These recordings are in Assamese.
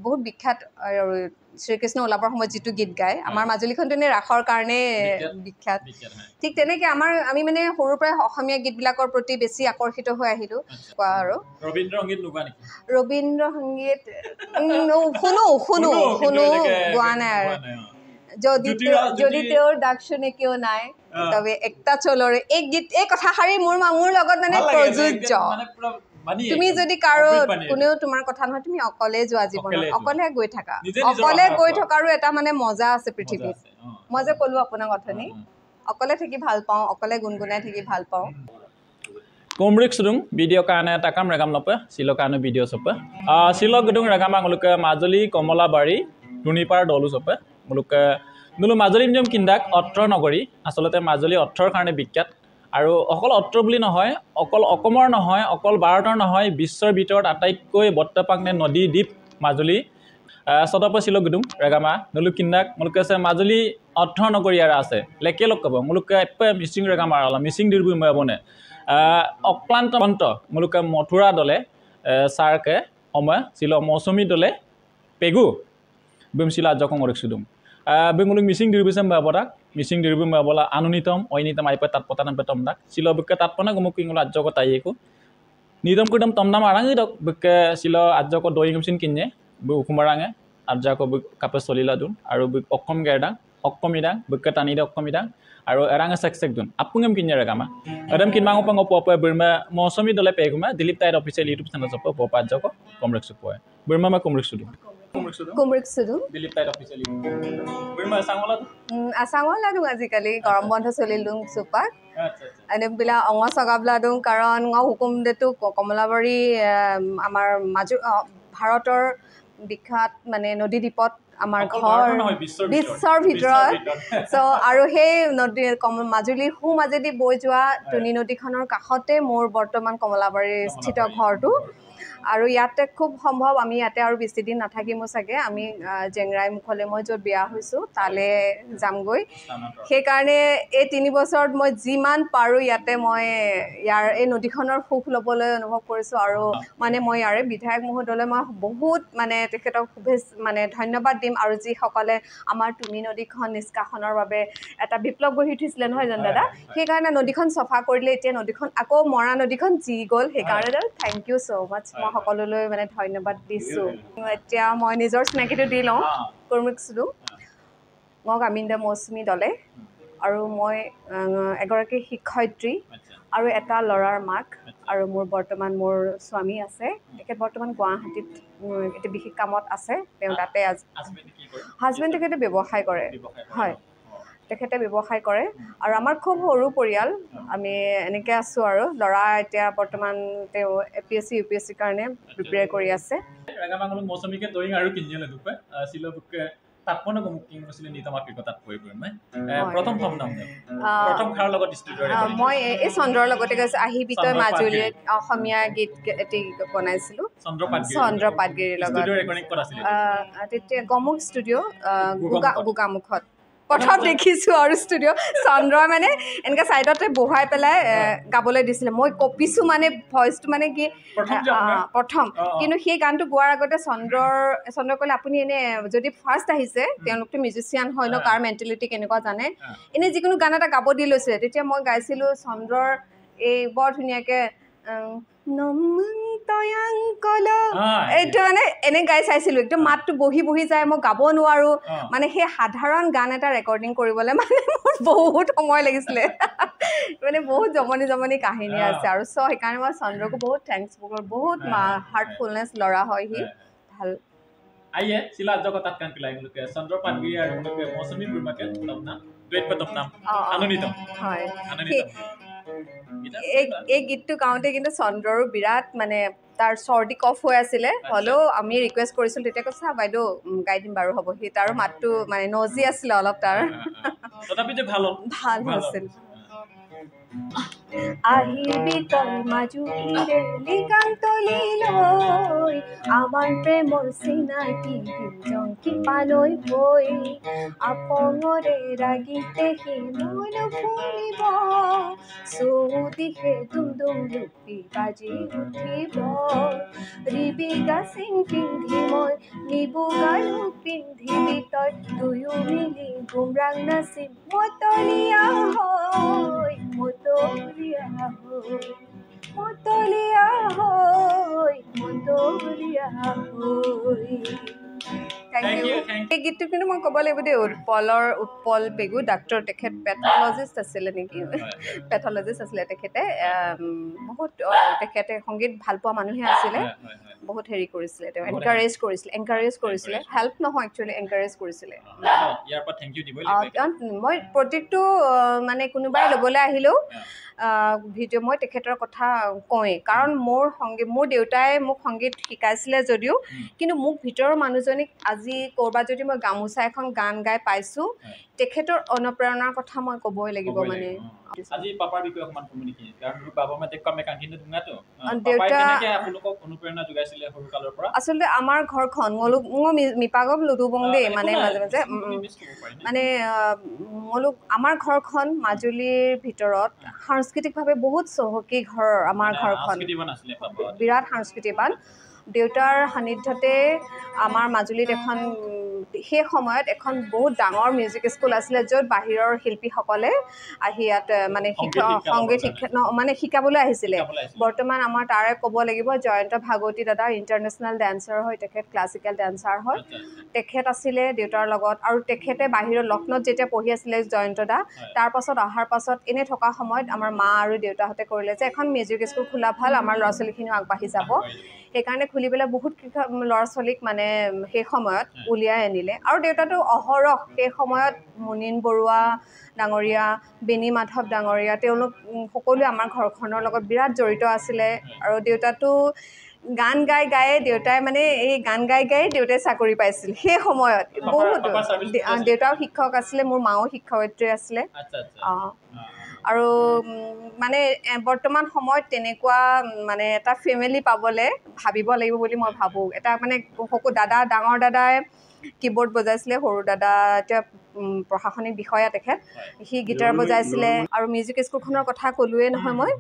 বহুত বিখ্যাত আৰু শ্ৰীকৃষ্ণ ওলাবৰ সময়ত যিটো গীত গায় আমাৰ মাজুলীখনতো এনে ৰাসৰ কাৰণে বিখ্যাত ঠিক তেনেকৈ আমি মানে সৰুৰ পৰাই অসমীয়া গীতবিলাকৰ প্ৰতি বেছি আকৰ্ষিত হৈ আহিলোঁ কোৱা আৰু ৰবীন্দ্ৰ সংগীত শুনো গোৱা নাই আৰু যদি তেওঁৰ দাগ শুনে কিয় নাই তবে একটা চলৰে এই কথাষাৰি মোৰ লগত মানে প্ৰযোজ্য তুমি যদি কাৰো কোনেও তোমাৰ কথা নহয় তুমি অকলে যোৱা জীৱনত অকলে গৈ থাকা অকলে গৈ থকাৰো এটা মানে মজা আছে পৃথিৱীত মই যে ক'লো আপোনাক অথনি অকলে থাকি ভাল পাওঁ অকলে গুণগুণাই থাকি ভাল পাওঁ Komrik sudung video kana takam regam lope silo kana video sope silo gedung regam nguluke Majuli Komolabari Dunipar dolu sope nguluke nulu Majuli njom kindak Otro nagori asolate Majuli Ottor karone bikyat আৰু অকল অট্ৰ বুলি নহয় অকল অকমৰ নহয় অকল ভাৰতৰ নহয় বিশ্বৰ ভিতৰত আটাইতকৈ বৰ্তপাংনে নদী দ্বীপ মাজুলী সদপ ছিল গুদুম ৰেগামা নলু কিন্দাক মুলকে আছে মাজুলী অট্ৰ নগৰীয়াৰ আছে লেকে লক কব মুলকে এপে মিচিং ৰেগামা আলা মিচিং দিৰবু মবনে অক্লান্ত মন্ত মুলকে মথুৰা দলে সাৰকে সময় ছিল মৌসুমী দলে পেগু বিমছিলা জকং ৰখসুদুম বেঙ্গুলুক মিচিং দিৰবিসম বাবৰা মিচিং দিৰবু মাবলা আনুনিতম ঐনিতম আইপা তাতপতান বেতমদা সিলবকে তাতপনা গমক কিংগুল আজ্জক তাইয়েকু নিদম কুদম তমনাম আরাঙ্গি দক বকে সিল আজ্জক দইগমসিন কিননে বু কুমারাঙ্গে আজ্জাক বু কাপে সলিলা দুন আৰু বু অকম গেৰডা অকমিদা বকে টানি দক অকমিদা আৰু এৰাঙ্গে সেক দুন আপুঙম কিননে ৰেগামা এদম কিনমাং পং পপ বিৰমা মৌসুমী দলে পেগুমা দিলীপ তাইৰ অফিচিয়েল ইউটিউব চেনেল সপ পপ আজ্জক কমৰেক্সু পয় বিৰমা মা কমৰেক্সু দুন কুমৰিক সুদু দিলীপ তাইৰ অফিচিয়েল বিৰমা সাংলা আসাঙলা দুং আজিকালি গৰম বন্ধ চলিলুং সুপাক এনেবিলা অঙ সগাবলা দুং কাৰণ হুকুম দেতু কমলাবাৰী আমাৰ ভাৰতৰ বিখ্যাত মানে নদী দ্বীপত আমাৰ ঘৰ বিশ্বৰ ভিতৰত চ' আৰু সেই নদী মাজুলীৰ মাজেদি বৈ যোৱা তুনি নদীখনৰ কাষতে মোৰ বৰ্তমান কমলাবাৰীৰ স্থিত ঘৰটো আৰু ইয়াতে খুব সম্ভৱ আমি ইয়াতে আৰু বেছি দিন নাথাকিমো চাগে আমি জেংৰাই মুখলে মই য'ত বিয়া হৈছোঁ তালে যামগৈ সেইকাৰণে এই 3 বছৰত মই যিমান পাৰোঁ ইয়াতে মই ইয়াৰ এই নদীখনৰ সুখ ল'বলৈ অনুভৱ কৰিছোঁ আৰু মানে মই ইয়াৰে বিধায়ক মহোদয়লৈ মই বহুত মানে তেখেতক মানে ধন্যবাদ দিম আৰু যিসকলে আমাৰ তুনি নদীখন নিষ্কাশনৰ বাবে এটা বিপ্লৱ গঢ়ি উঠিছিলে নহয় জানো দাদা সেইকাৰণে নদীখন চফা কৰিলে এতিয়া নদীখন আকৌ মৰা নদীখন জি গ'ল সেইকাৰণে থেংক ইউ ছ' মাছ মই সকলোলৈ মানে ধন্যবাদ দিছোঁ এতিয়া মই নিজৰ চিনাকিটো দি লওঁ কৰ্মিক সুদু মই গামিন্দা মৌচুমী দলে আৰু মই এগৰাকী শিক্ষয়িত্ৰী আৰু এটা ল'ৰাৰ মাক আৰু মোৰ বৰ্তমান মোৰ স্বামী আছে তেখেত বৰ্তমান গুৱাহাটীত এটা বিশেষ কামত আছে তেওঁ তাতে হাজবেণ্ড তেখেতে ব্যৱসায় কৰে হয় তেখেতে ব্যৱসায় কৰে আৰু আমাৰ খুব সৰু পৰিয়াল আমি এনেকৈ আছোঁ আৰু ল'ৰা এতিয়া বৰ্তমান তেওঁ APSC UPSC কাৰণে প্ৰিপেয়াৰ কৰি আছে ৰেগামাংগল মৌসুমীকে দইং আৰু কিঞ্জলে দুপে সিলবকে তাতপনা গমকিং ৰছিলে নিতমাক কথা কৈ মই প্ৰথম নাম প্ৰথম খাৰ লগত ষ্টুডিঅ মই এই চন্দ্ৰৰ লগতে গৈছো আহিবি তই মাজুলীত অসমীয়া গীত এটি বনাইছিলো চন্দ্ৰ পাটগিৰিৰ লগত ষ্টুডিঅ ৰেকৰ্ডিং কৰা আছিল তেতিয়া গমুক ষ্টুডিঅ গোগামুখত প্ৰথম দেখিছোঁ আৰু ষ্টুডিঅ চন্দ্ৰ মানে এনেকৈ ছাইডতে বহাই পেলাই গাবলৈ দিছিলে মই কপিছোঁ মানে ভইচটো মানে কি প্ৰথম কিন্তু সেই গানটো গোৱাৰ আগতে চন্দ্ৰ ক'লে আপুনি এনে যদি ফাৰ্ষ্ট আহিছে তেওঁলোকতো মিউজিচিয়ান হয় ন কাৰ মেণ্টেলিটি কেনেকুৱা জানে এনে যিকোনো গান এটা গাব দি লৈছিলে তেতিয়া মই গাইছিলোঁ চন্দ্ৰৰ এই বৰ ধুনীয়াকৈ এইটো মানে এনে গাই চাইছিলোঁ একদম মাতটো বহি যায় মই গাব নোৱাৰোঁ মানে সেই সাধাৰণ গান এটা ৰেকৰ্ডিং কৰিবলৈ মানে মোৰ বহুত সময় লাগিছিলে মানে বহুত জমনি কাহিনী আছে আৰু চ' সেইকাৰণে মই চন্দ্ৰকো বহুত থেংকছ বহুত হাৰ্টফুলনেছ ল'ৰা হয় সি ভাল আইয়ে সিলা জগতাত কান কিলাই লোকে চন্দ্ৰ পাটগিৰি আৰু লোকে মৌসুমী বুৰমাকে তমনা দুইট পতমনাম আনন্দিত হয় এই গীতটো গাওঁতে কিন্তু চন্দ্ৰৰো বিৰাট মানে তাৰ চৰ্দি কফ হৈ আছিলে হ'লেও আমি ৰিকুৱেষ্ট কৰিছিলোঁ তেতিয়া কৈছে বাইদেউ গাই দিম বাৰু হ'ব সি তাৰ মাতটো মানে নজি আছিলে অলপ তাৰ তথাপিতো ভাল আছিল আহিবি তই মাজুলীৰে লিকান্তলিলৈ আমাৰ প্ৰেমৰ চিনাকি জংকি পালৈ গৈ আপঙৰে ৰাগিতে সি মন ফুলিব চৌদিশে দুমদুম লুপি বাজি উঠিব ৰিবি গাচিং পিন্ধি মই নিবু গালো পিন্ধিবি তই দুয়ো মিলি গুমৰাং নাচিম মতলীয়া হৈ মতলীয়া হৈ মতলীয়া হৈ মতলীয়া হৈ Thank you. এই গীতটো কিন্তু মই ক'ব লাগিব দেই উৎপল পেগু ডাক্তৰ তেখেত পেথলজিষ্ট আছিলে নেকি পেথলজিষ্ট আছিলে তেখেতে বহুত তেখেতে সংগীত ভাল পোৱা মানুহে আছিলে বহুত হেৰি কৰিছিলে তেওঁ এনকাৰেজ কৰিছিলে হেল্প নহয় একচুৱেলি এনকাৰেজ কৰিছিলে মই প্ৰত্যেকটো মানে কোনোবাই ল'বলৈ আহিলেও ভিডিঅ' মই তেখেতৰ কথা কওঁৱেই কাৰণ মোৰ দেউতাই মোক সংগীত শিকাইছিলে যদিও কিন্তু মোক ভিতৰৰ মানুহজনীক আজি ক'ৰবাত যদি মই গামোচা এখন গান গাই পাইছোঁ তেখেতৰ অনুপ্ৰেৰণাৰ কথা মই ক'বই লাগিব মানে আজি পাপাৰ বিষয়ে অকমান কম নেকি কাৰণ বাবা মাতে কমে কাহিনী দুঙাটো দেউতা কেনেকৈ আপোনালোকক অনুপ্ৰেৰণা যোগাইছিলে সৰু কালৰ পৰা আচলতে আমাৰ ঘৰখন মই মিপাগম লুডুবং দেই মানে মাজে মাজে মানে আমাৰ ঘৰখন মাজুলীৰ ভিতৰত সাংস্কৃতিকভাৱে বহুত চহকী ঘৰ আমাৰ ঘৰখন বিৰাট সাংস্কৃতিবান দেউতাৰ সান্নিধ্যতে আমাৰ মাজুলীত এখন সেই সময়ত এখন বহুত ডাঙৰ মিউজিক স্কুল আছিলে য'ত বাহিৰৰ শিল্পীসকলে আহি ইয়াত মানে সংগীত মানে শিকাবলৈ আহিছিলে বৰ্তমান আমাৰ তাৰে ক'ব লাগিব জয়ন্ত ভাগৱতী দাদা ইণ্টাৰনেশ্যনেল ডেন্সাৰ হয় তেখেত ক্লাছিকেল ডেন্সাৰ হয় তেখেত আছিলে দেউতাৰ লগত আৰু তেখেতে বাহিৰৰ লক্ষ্ণৌত যেতিয়া পঢ়ি আছিলে জয়ন্ত দা তাৰ পাছত অহাৰ পাছত এনে থকা সময়ত আমাৰ মা আৰু দেউতাহঁতে কৰিলে যে এখন মিউজিক স্কুল খোলা ভাল আমাৰ ল'ৰা ছোৱালীখিনিও আগবাঢ়ি যাব সেইকাৰণে খুলি পেলাই বহুত ল'ৰা ছোৱালীক মানে সেই সময়ত উলিয়াই আনিলে আৰু দেউতাটো অহৰহ সেই সময়ত মুনীন বৰুৱা ডাঙৰীয়া বেণী মাধৱ ডাঙৰীয়া তেওঁলোক সকলোৱে আমাৰ ঘৰখনৰ লগত বিৰাট জড়িত আছিলে আৰু দেউতাটো গান গাই দেউতাই মানে এই গান গাই দেউতাই চাকৰি পাইছিল সেই সময়ত বহুত দেউতাও শিক্ষক আছিলে মোৰ মাও শিক্ষয়িত্ৰী আছিলে আৰু মানে বৰ্তমান সময়ত তেনেকুৱা মানে এটা ফেমিলি পাবলৈ ভাবিব লাগিব বুলি মই ভাবোঁ এটা মানে ডাঙৰ দাদাই কীবৰ্ড বজাইছিলে সৰু দাদা এতিয়া প্ৰশাসনিক বিষয়া তেখেত সি গীটাৰ বজাইছিলে আৰু মিউজিক স্কুলখনৰ কথা ক'লোৱে নহয় মই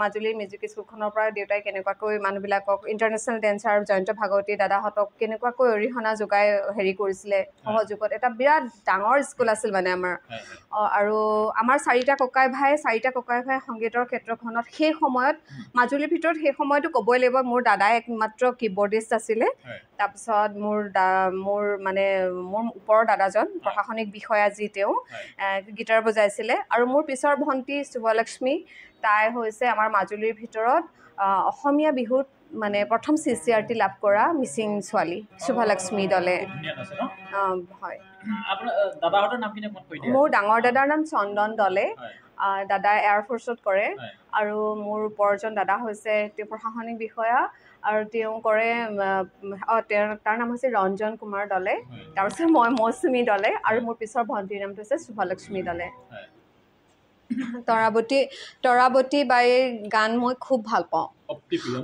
মাজুলীৰ মিউজিক স্কুলখনৰ পৰা দেউতাই কেনেকুৱাকৈ মানুহবিলাকক ইণ্টাৰনেশ্যনেল ডেন্সাৰ জয়ন্ত ভাগৱতী দাদাহঁতক কেনেকুৱাকৈ অৰিহণা যোগাই হেৰি কৰিছিলে সহযোগত এটা বিৰাট ডাঙৰ স্কুল আছিল মানে আমাৰ আৰু আমাৰ চাৰিটা ককাই ভাই সংগীতৰ ক্ষেত্ৰখনত সেই সময়ত মাজুলীৰ ভিতৰত সেই সময়তো ক'বই লাগিব মোৰ দাদাই একমাত্ৰ কীবৰ্ডিষ্ট আছিলে তাৰপিছত মোৰ ওপৰৰ দাদাজন প্ৰশাসনিক বিষয়া যি তেওঁ গীটাৰ বজাইছিলে আৰু মোৰ পিছৰ ভণ্টি শুভলক্ষ্মী তাই হৈছে আমাৰ মাজুলীৰ ভিতৰত অসমীয়া বিহুত মানে প্ৰথম CCRT লাভ কৰা মিচিং ছোৱালী শুভলক্ষ্মী দলে হয় মোৰ ডাঙৰ দাদাৰ নাম চন্দন দলে দাদাই এয়াৰফ'ৰ্চত কৰে আৰু মোৰ ওপৰজন দাদা হৈছে তেওঁ প্ৰশাসনিক বিষয়া আৰু তেওঁ কৰে তাৰ নাম হৈছে ৰঞ্জন কুমাৰ দলে তাৰপিছত মই মৌচুমী দলে আৰু মোৰ পিছৰ ভণ্টিৰ নামটো হৈছে শুভলক্ষ্মী দলে তৰাৱতী বাইৰ গান মই খুব ভাল পাওঁ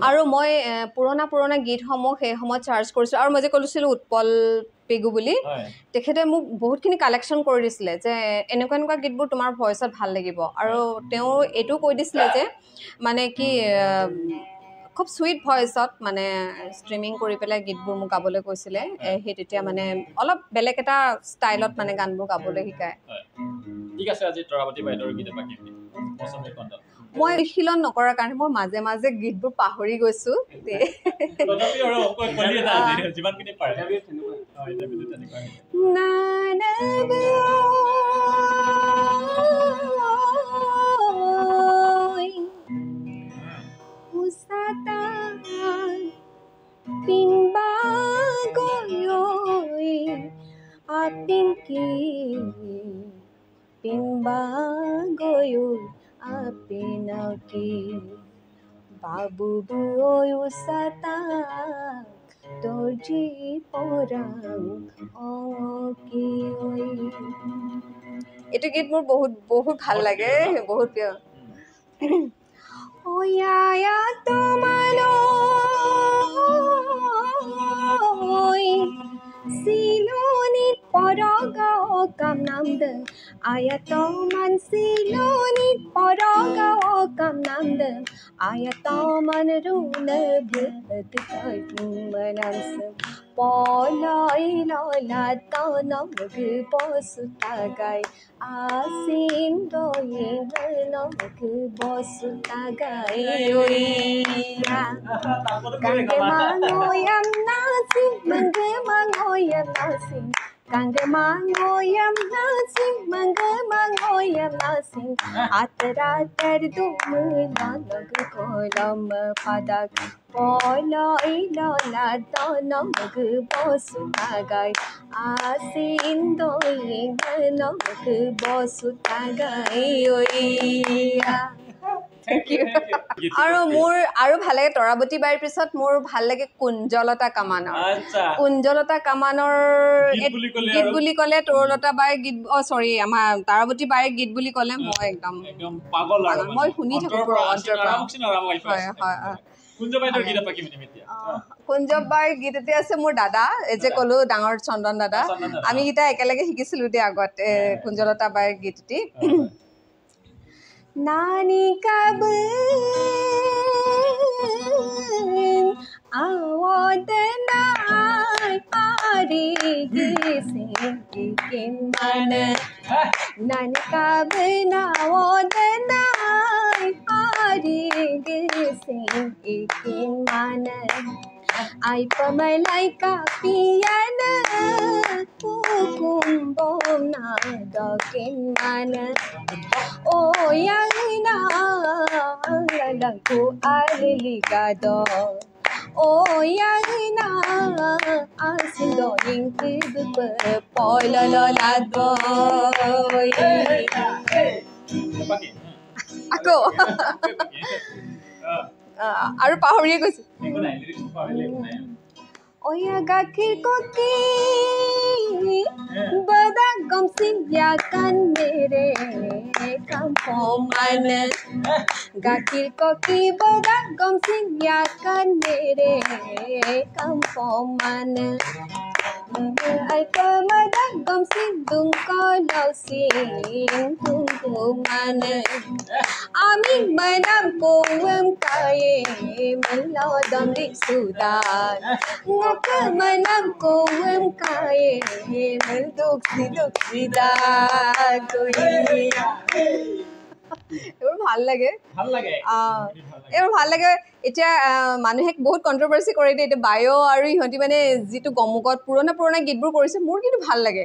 আৰু মই পুৰণা গীতসমূহ সেই সময়ত চাৰ্চ কৰিছিলোঁ আৰু মই যে কৈছিলোঁ উৎপল পেগু বুলি তেখেতে মোক বহুতখিনি কালেকশ্যন কৰি দিছিলে যে এনেকুৱা গীতবোৰ তোমাৰ ভইচত ভাল লাগিব আৰু তেওঁ এইটো কৈ দিছিলে যে মানে কি খুব চুইট ভইচত মানে ষ্ট্ৰিমিং কৰি পেলাই গীতবোৰ মোক গাবলৈ কৈছিলে সেই তেতিয়া মানে অলপ বেলেগ এটা ষ্টাইলত মানে গানবোৰ গাবলৈ শিকায় ঠিক আছে আজি তৰাৱতী বাইদেউৰ গীত বাকি মই অনুশীলন নকৰাৰ কাৰণে মই মাজে মাজে গীতবোৰ পাহৰি গৈছোঁ Apinaki Babu Boyo Sata Toji Porang Oki এইটো গীত মোৰ বহুত ভাল লাগে বহুত প্ৰিয় Oyaya tomaloi silonit paraga okam namda ayatoman silonit paraga okam namda ayatoman runa bhut kai manasa polai lola tanamg posutagai asin doing namg posutagai oya kangge mangoyam nasi mangge mangoyam nasi kangge mangoyam nasi mangge mangoyam nasi atra ter dum nalag kolam padak polai lola tanamg posutagai asin doing namg posutagai oya Thank you. আৰু মোৰ আৰু ভাল লাগে তৰাবতী বাৰীৰ পিছত মোৰ ভাল লাগে কুঞ্জলতা কামানৰ কুঞ্জলতা কামানৰ গীত বুলি ক'লে তৰুলতা বাৰীৰ গীত সৰি আমাৰ তৰাবতী বাৰীৰ গীত বুলি ক'লে মই একদম পাগল মই শুনি থাকো পুৰা অন্তৰ পৰা হয় হয় কুঞ্জবাইৰ গীত এতিয়া আছে মোৰ দাদা যে ক'লো ডাঙৰ চন্দন দাদা আমি গীতা একেলগে শিকিছিলো দে আগত কুঞ্জলতা বাৰীৰ গীতটি Nani kabin awadanai arigisin mana Nani kabin awadanai arigisin mana Ai pamalai kapiyana hukum bomna dakin mana Oh yang na lalangku aliligado Oh yang na asindo yung kibupe pola lolado Ako আৰু পাহৰিয়ে গৈছে Oya gakir koki bada gomsin ya kan mere kampoman gakir koki bada gomsin ya kan mere kampoman ai pamada gomsin dung kolausin tungkuman amin manam kowem kaye melodam dik sudan manam kowem kaye melduk da koi এবাৰ ভাল লাগে এবাৰ ভাল লাগে এতিয়া মানুহে বহুত কন্ট্ৰভাৰ্সি কৰে দে এটা বায়ো আৰু ইহঁতি মানে যিটো গমুকত পুৰণা গীতবোৰ কৰিছে মোৰ কিন্তু ভাল লাগে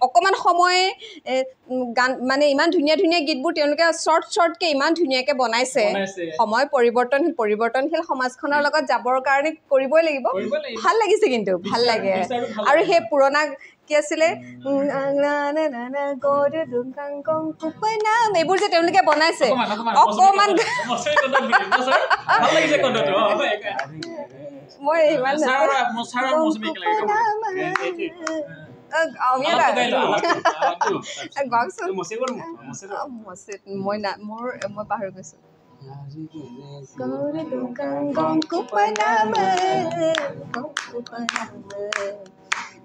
অকমান সময় গান মানে ইমান ধুনীয়া গীতবোৰ তেওঁলোকে শৰ্টকে ইমান ধুনীয়াকে বনাইছে সময় পৰিৱৰ্তনশীল সমাজখনৰ লগত যাবৰ কাৰণে কৰিবই লাগিব ভাল লাগিছে কিন্তু ভাল লাগে আৰু হে পুৰণা কি আছিলে এইবোৰ যে তেওঁলোকে বনাইছে অকমান মই ইমান মই পাহৰি গৈছো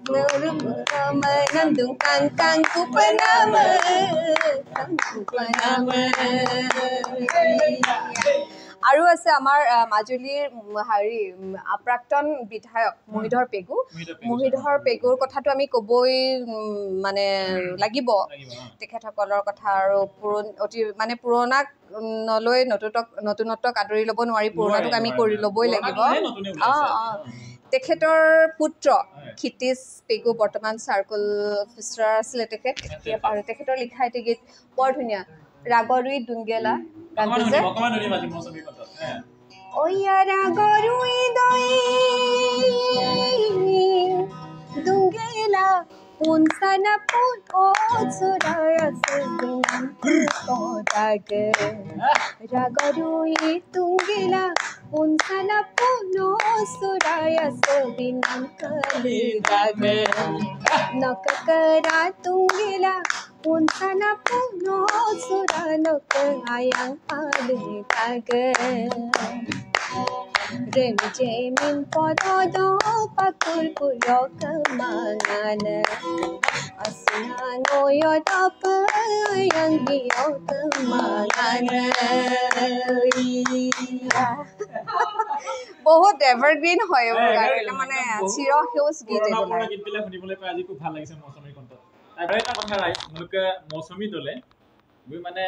Nandung kang kupanama আৰু আছে আমাৰ মাজুলীৰ হাৰি প্ৰাক্তন বিধায়ক মহিধৰ পেগুৰ কথাটো আমি কবই মানে লাগিব তেখেতসকলৰ কথা আৰু অতি মানে পুৰণাক নলৈ নতুনত্বক আদৰি ল'ব নোৱাৰি পুৰণাটোক আমি কৰি ল'বই লাগিব তেখেতৰ পুত্ৰ ক্ষিতিশ পেগু বৰ্তমান চাৰ্কুল অফিচাৰ আছিলে তেখেতৰ লিখা এটি গীত বৰ ধুনীয়া ৰাগৰুই দুংগেলা গানটো যে ওয়া ৰাগৰুই দই দুংগেলা পুনসানা পুন ওচৰায়াসুনাম কোদাগে ৰাগৰুই দুংগেলা পুনসানা পুন ওচৰায়াসুনাম কলিদাগে নককৰা দুংগেলা punta na puno surano kayang alitagan Remjemin pododo pakur kulo kemangan Asnano yodap yang giyo kemangan বহুত এভারগ্রিন হয় মানে চিৰ সেউজ গীত পুৰণা গীতবিলাক শুনিবলৈ পাই আজি খুব ভাল লাগিছে মৌচুমীৰ কণ্ঠ আৰু এটা কথা ৰাইজ মোকে মৌচুমী দলে মই মানে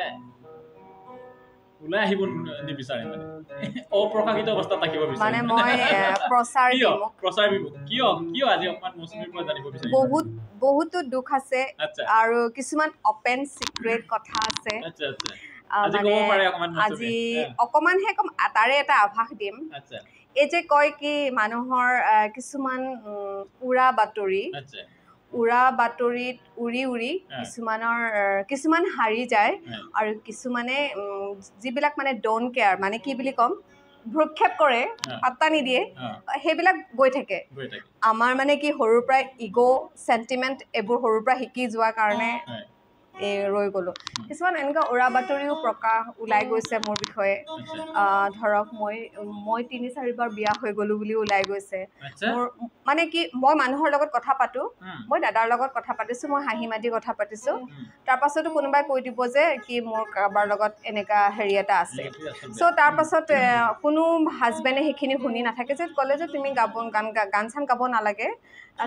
ওলাই আহিব নিবিচাৰে মানে অপ্ৰকাশিত অৱস্থাত থাকিব বিচাৰে মানে মই প্ৰচাৰ বিমুখ কিয় আজি অকমান মৌচুমীৰ পৰা জানিব বিচাৰিম বহুতো দুখ আছে আৰু কিছুমান অপেন সিক্ৰেট কথা আছে আজি অকমানহে কম তাৰে এটা আভাস দিম এই যে কয় কি মানুহৰ কিছুমান উৰা বাতৰিত উৰি কিছুমান হাৰি যায় আৰু কিছুমানে যিবিলাক মানে ডোন্ট কেয়াৰ মানে কি বুলি কম ভ্ৰক্ষেপ কৰে পাত্তা নিদিয়ে সেইবিলাক গৈ থাকে আমাৰ মানে কি সৰুৰ পৰা ইগো সেন্টিমেন্ট এবোৰ সৰুৰ পৰা শিকি যোৱা কাৰণে ৰৈ গলো কিছুমান এনেকুৱা উৰা বাতৰিও প্ৰকাশ ওলাই গৈছে মোৰ বিষয়ে ধৰক মই 3-4 বাৰ বিয়া হৈ গলো বুলি ওলাই গৈছে মোৰ মানে কি মই মানুহৰ লগত কথা পাতো মই দাদাৰ লগত কথা পাতিছো মই হাঁহি মাতি কথা পাতিছো তাৰ পাছতো কোনোবাই কৈ দিব যে কি মোৰ কাবাৰ লগত এনেকা হেৰি এটা আছে সো তাৰ পাছত কোনো হাজবেণ্ডে সেইখিনি শুনি নাথাকে যে কলে যে তুমি গান চান গাব নালাগে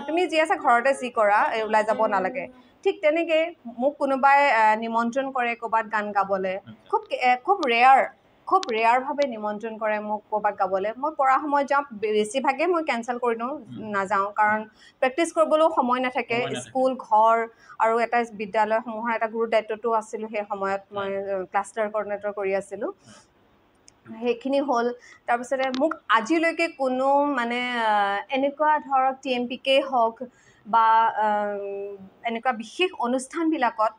তুমি যি আছে ঘৰতে যি কৰা ওলাই যাব নালাগে ঠিক তেনেকে মোক কোনোবাই নিমন্ত্ৰণ কৰে ক'বাত গান গাবলে খুব ৰেয়াৰ ভাবে নিমন্ত্ৰণ কৰে মোক ক'বাত গাবলে মই পঢ়া সময় যাওঁ বেছি ভাগে মই কেনসেল কৰি দিওঁ নাযাওঁ কাৰণ প্ৰেক্টিছ কৰিবলৈ সময় নাথাকে স্কুল ঘৰ আৰু এটা বিদ্যালয় সমূহৰ এটা গুৰু দায়িত্বটো আছিল সেই সময়ত মই ক্লাষ্টাৰ কোঅৰ্ডিনেটৰ কৰি আছিলোঁ সেইখিনি হ'ল তাৰপিছতে মোক আজিলৈকে কোনো মানে এনেকুৱা ধৰক TMPK হওক বা এনেকুৱা বিশেষ অনুষ্ঠানবিলাকত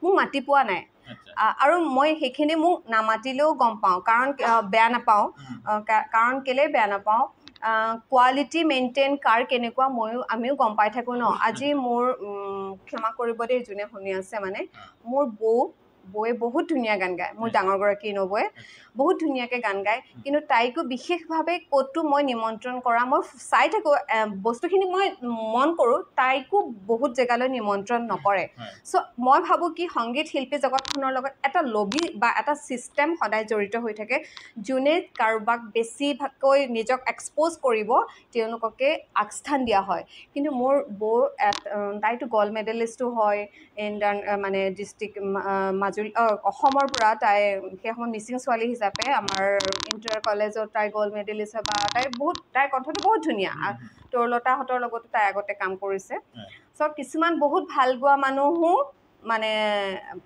মোক মাতি পোৱা নাই আৰু মই সেইখিনি মোক নামাতিলেও গম পাওঁ কাৰণ বেয়া নাপাওঁ কাৰণ কেলে বেয়া নাপাওঁ কোৱালিটি মেইনটেইন কাৰ কেনেকুৱা আমিও গম পাই থাকো ন আজি মোৰ ক্ষমা কৰিব দেই যোনে শুনি আছে মানে মোৰ বৌয়ে বহুত ধুনীয়া গান গায় মোৰ ডাঙৰ গৰাকী নবৌয়ে বহুত ধুনীয়াকৈ গান গায় কিন্তু তাইকো বিশেষভাৱে ক'তো মই নিমন্ত্ৰণ কৰা মই চাই থাকোঁ বস্তুখিনি মই মন কৰোঁ তাইকো বহুত জেগালৈ নিমন্ত্ৰণ নকৰে চ' মই ভাবোঁ কি সংগীত শিল্পী জগতখনৰ লগত এটা লবি বা এটা ছিষ্টেম সদায় জড়িত হৈ থাকে যোনে কাৰোবাক বেছিভাগকৈ নিজক এক্সপ'জ কৰিব তেওঁলোককে আগস্থান দিয়া হয় কিন্তু মোৰ বৌ তাইতো গ'ল্ড মেডেলিষ্টো হয় মানে ডিষ্ট্ৰিক্ট অসমৰ পৰা তাই সেই সময়ত মিচিং ছোৱালী হিচাপে আমাৰ ইণ্টাৰ কলেজত তাই গ'ল্ড মেডেলিষ্ট বা তাইৰ কণ্ঠটো বহুত ধুনীয়া তৰুলতাহঁতৰ লগতো তাই আগতে কাম কৰিছে চ' কিছুমান বহুত ভাল গোৱা মানুহো মানে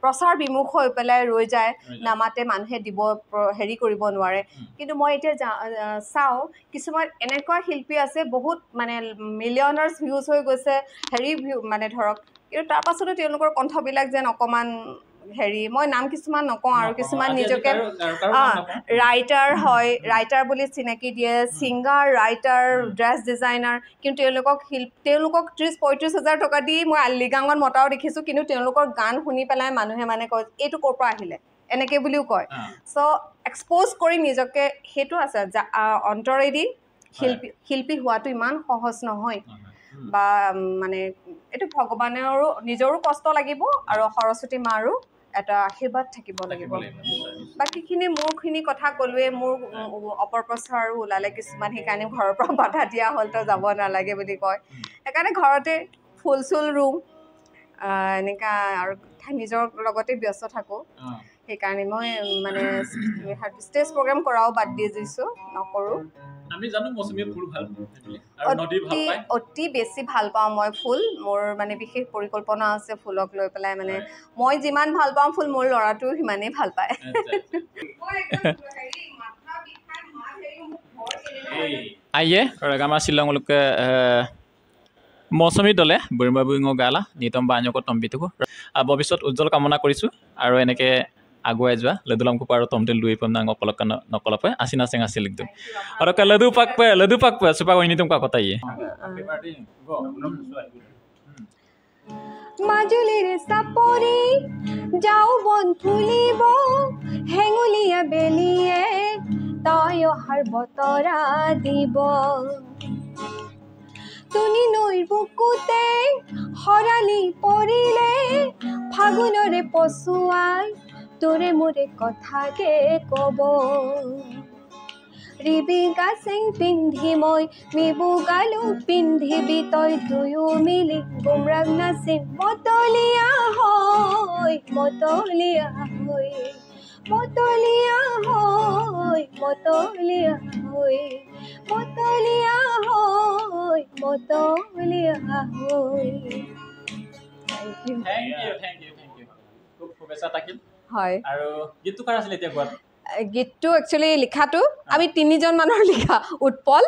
প্ৰচাৰ বিমুখ হৈ পেলাই ৰৈ যায় নামাতে মানুহে দিব হেৰি কৰিব নোৱাৰে কিন্তু মই এতিয়া চাওঁ কিছুমান এনেকুৱা শিল্পী আছে বহুত মানে মিলিয়নাৰ্ছ ভিউজ হৈ গৈছে হেৰি মানে ধৰক কিন্তু তাৰ পাছতো তেওঁলোকৰ কণ্ঠবিলাক যেন অকণমান হেৰি মই নাম কিছুমান নকওঁ আৰু কিছুমান নিজকে ৰাইটাৰ বুলি চিনাকি দিয়ে ছিংগাৰ ৰাইটাৰ ড্ৰেছ ডিজাইনাৰ কিন্তু তেওঁলোকক 30-35 হাজাৰ টকা দি মই আলিগাঙত মতাও দেখিছোঁ কিন্তু তেওঁলোকৰ গান শুনি পেলাই মানুহে মানে কয় এইটো ক'ৰ পৰা আহিলে এনেকৈ বুলিও কয় চ' এক্সপ'জ কৰি নিজকে সেইটো আছে অন্তৰেদি শিল্পী হোৱাটো ইমান সহজ নহয় বা মানে এইটো ভগৱানেৰো নিজৰো কষ্ট লাগিব আৰু সৰস্বতী মাৰো এটা আশীৰ্বাদ থাকিব লাগিব বাকীখিনি মোৰখিনি কথা ক'লোৱে মোৰ অপপ্ৰচাৰ ওলালে কিছুমান সেইকাৰণে ঘৰৰ পৰা বাধা দিয়া হ'ল তো যাব নালাগে বুলি কয় সেইকাৰণে ঘৰতে ফুল চুল ৰুম এনেকুৱা আৰু নিজৰ লগতে ব্যস্ত থাকোঁ সেইকাৰণে মই মানে ষ্টেজ প্ৰগ্ৰাম কৰাও বাদ দি দিছোঁ নকৰোঁ আমি জানো মৌচুমীয়ে ফুল ভাল আৰু নদী ভাল পায় অতি বেছি ভাল পাওঁ মই ফুল মোৰ মানে বিশেষ পৰিকল্পনা আছে ফুলক লৈ পেলাই মানে মই যিমান ভাল পাওঁ ফুল মোৰ ল'ৰাটো সিমানেই ভাল পায় आइए रगामा शिलंग लोग मौसमी दले बुरिमा बुइंगो गाला नितम बान्यो को तम्बितु भविष्यत उज्जवल कामना करिसु आरो एनेके आगुवाई जोआ लदुलाम को पारो तमतेल दुई पम नांग अपलक नकलपे आसिना सेंगा सिलिक दु और का लदु पाक पे सुपा वहिनी तुम का कताइए মাজুলীৰ চাপৰি যাওঁ বন ফুলিব হেঙুলীয়া বেলিয়ে তই অহাৰ বতৰা দিব তুনি নৈৰ বুকুতে হৰালি পৰিলে ফাগুনৰে পচুৱাই তোৰে মোৰে কথাকে কব ৰিবিকা চেং পিন্ধি মই মিবুগালো পিন্ধিবি তই দুয়ো মিলি গুমৰাগ নাচিম মতলীয়া হৈ মতলীয়া হৈ মতলীয়া হৈ মতলীয়া হৈ মতলীয়া হৈ মতলীয়া হৈ Thank you. খুব শুভেচ্ছা থাকিল হয় আৰু গীতটো কাৰ আছিল এতিয়া গোৱাত গীতটো একচুৱেলি লিখাটো আমি তিনিজন মানুহৰ লিখা উৎপল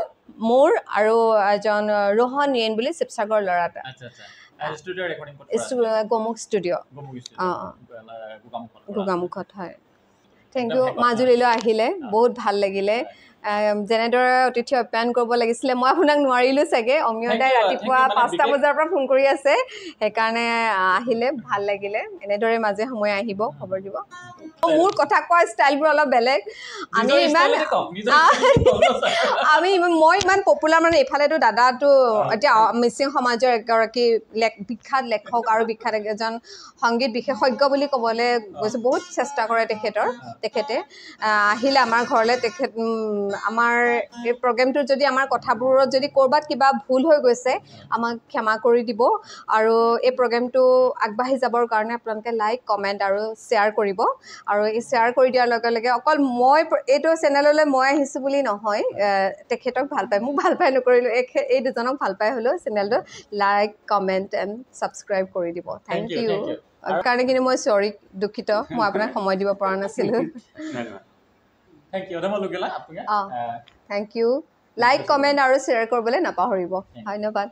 মোৰ আৰু এজন ৰোহন য়েন বুলি শিৱসাগৰ ল'ৰা এটা ষ্টুডিঅ ৰেকৰ্ডিং গোমুখ ষ্টুডিঅ' গোগামুখত হয় থেংক ইউ ধন্যবাদ। মাজুলীলৈ আহিলে বহুত ভাল লাগিলে যেনেদৰে অতিথি আপ্যায়ন কৰিব লাগিছিলে মই আপোনাক নোৱাৰিলোঁ চাগে অমিয়দাই ৰাতিপুৱা 5টা বজাৰ পৰা ফোন কৰি আছে সেইকাৰণে আহিলে ভাল লাগিলে এনেদৰে মাজে সময়ে আহিব খবৰ দিব মোৰ কথা কোৱা ষ্টাইলবোৰ অলপ বেলেগ মই ইমান পপুলাৰ মানে এইফালেতো দাদাটো এতিয়া মিচিং সমাজৰ এগৰাকী বিখ্যাত লেখক আৰু বিখ্যাত এজন সংগীত বিশেষজ্ঞ বুলি ক'বলৈ গৈছোঁ বহুত চেষ্টা কৰে তেখেতে আহিলে আমাৰ ঘৰলৈ তেখেত আমাৰ এই প্ৰগ্ৰেমটোত যদি আমাৰ কথাবোৰত যদি ক'ৰবাত কিবা ভুল হৈ গৈছে আমাক ক্ষমা কৰি দিব আৰু এই প্ৰগ্ৰেমটো আগবাঢ়ি যাবৰ কাৰণে আপোনালোকে লাইক কমেণ্ট আৰু শ্বেয়াৰ কৰিব আৰু এই শ্বেয়াৰ কৰি দিয়াৰ লগে লগে অকল মই এইটো চেনেললৈ মই আহিছোঁ বুলি নহয় তেখেতক ভাল পায় মোক ভাল পাই নকৰিলোঁ এই দুজনক ভাল পাই হ'লেও চেনেলটো লাইক কমেণ্ট এণ্ড ছাবস্ক্ৰাইব কৰি দিব থেংক ইউ কাৰণে কিন্তু মই চৰি দুখিত মই আপোনাক সময় দিব পৰা নাছিলোঁ থেংক ইউ লাইক কমেণ্ট আৰু শ্বেয়াৰ কৰিবলৈ নাপাহৰিব ধন্যবাদ